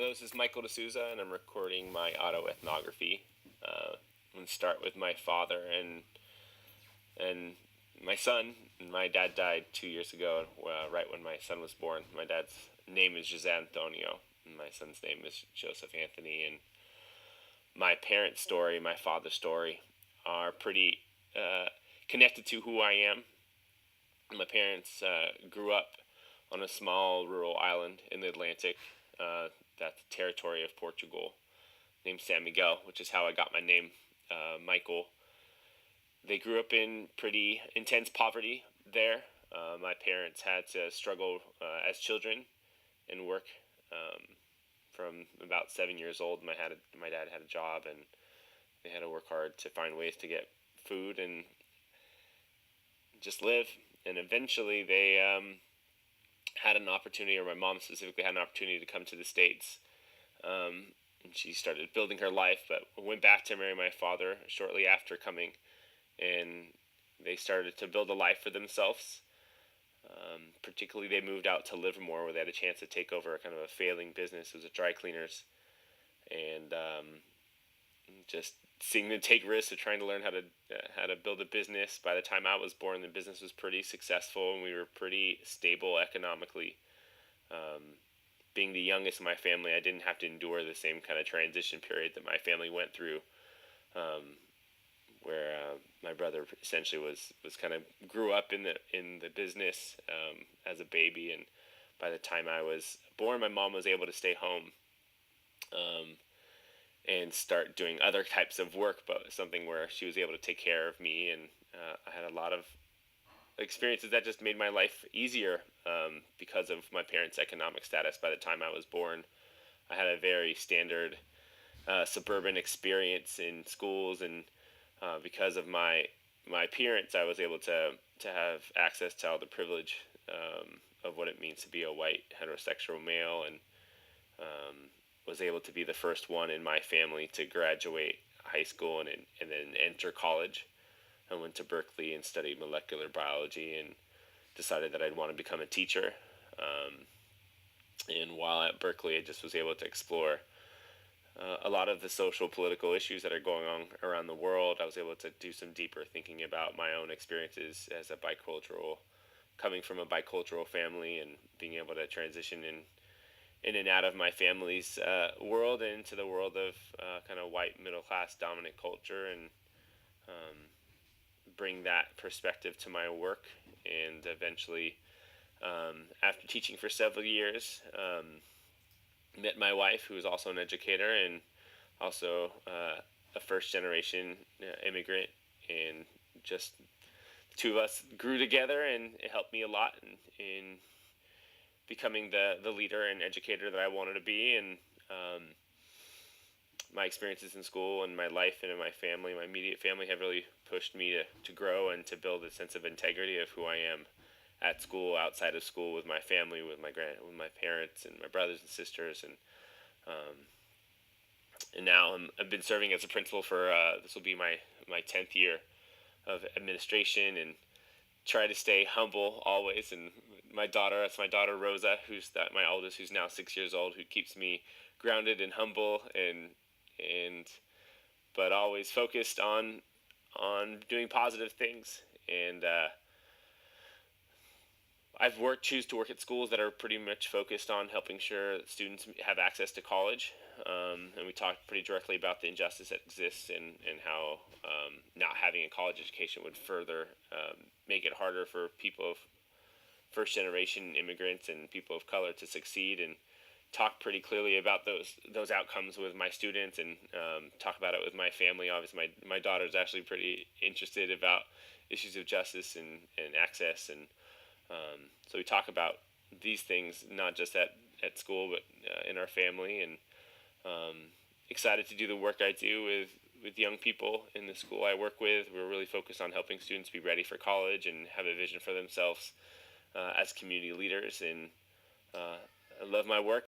Hello, this is Michael D'Souza, and I'm recording my autoethnography. I'm going to start with my father and my son. My dad died 2 years ago, right when my son was born. My dad's name is Jose Antonio, and my son's name is Joseph Anthony. And my parents' story, my father's story, are pretty connected to who I am. My parents grew up on a small rural island in the Atlantic. That's the territory of Portugal, named San Miguel, which is how I got my name, Michael. They grew up in pretty intense poverty there. My parents had to struggle as children and work from about 7 years old. My dad had a job, and they had to work hard to find ways to get food and just live. And eventually they had an opportunity, or my mom specifically had an opportunity to come to the States. And she started building her life, but went back to marry my father shortly after coming, and they started to build a life for themselves. Particularly, they moved out to Livermore, where they had a chance to take over a kind of a failing business. It was a dry cleaners, and just seeing them take risks of trying to learn how to build a business. By the time I was born, the business was pretty successful, and we were pretty stable economically. Being the youngest in my family, I didn't have to endure the same kind of transition period that my family went through, where my brother essentially was kind of grew up in the business as a baby, and by the time I was born, my mom was able to stay home and start doing other types of work, but something where she was able to take care of me, and I had a lot of experiences that just made my life easier because of my parents' economic status. By the time I was born, I had a very standard suburban experience in schools, and because of my appearance, I was able to have access to all the privilege of what it means to be a white heterosexual male, and was able to be the first one in my family to graduate high school and then enter college. I went to Berkeley and studied molecular biology, and decided that I'd want to become a teacher. And while at Berkeley, I just was able to explore a lot of the social political issues that are going on around the world. I was able to do some deeper thinking about my own experiences as a coming from a bicultural family, and being able to transition in and out of my family's world and into the world of kind of white middle class dominant culture, and bring that perspective to my work. And eventually, after teaching for several years, met my wife, who was also an educator and also a first-generation immigrant, and just the two of us grew together, and it helped me a lot in becoming the leader and educator that I wanted to be. And my experiences in school and my life and in my family, my immediate family, have really pushed me to grow and to build a sense of integrity of who I am at school, outside of school, with my family, with my parents and my brothers and sisters, and now I've been serving as a principal for this will be my 10th year of administration, and try to stay humble always. And that's my daughter Rosa, my oldest, who's now 6 years old, who keeps me grounded and humble, and but always focused on doing positive things. And I've choose to work at schools that are pretty much focused on helping sure that students have access to college. And we talked pretty directly about the injustice that exists, and how not having a college education would further make it harder for people of first-generation immigrants and people of color to succeed, and talk pretty clearly about those outcomes with my students, and talk about it with my family. Obviously, my daughter is actually pretty interested about issues of justice and access, and so we talk about these things not just at school, but in our family. And excited to do the work I do with young people in the school I work with. We're really focused on helping students be ready for college and have a vision for themselves as community leaders. And I love my work,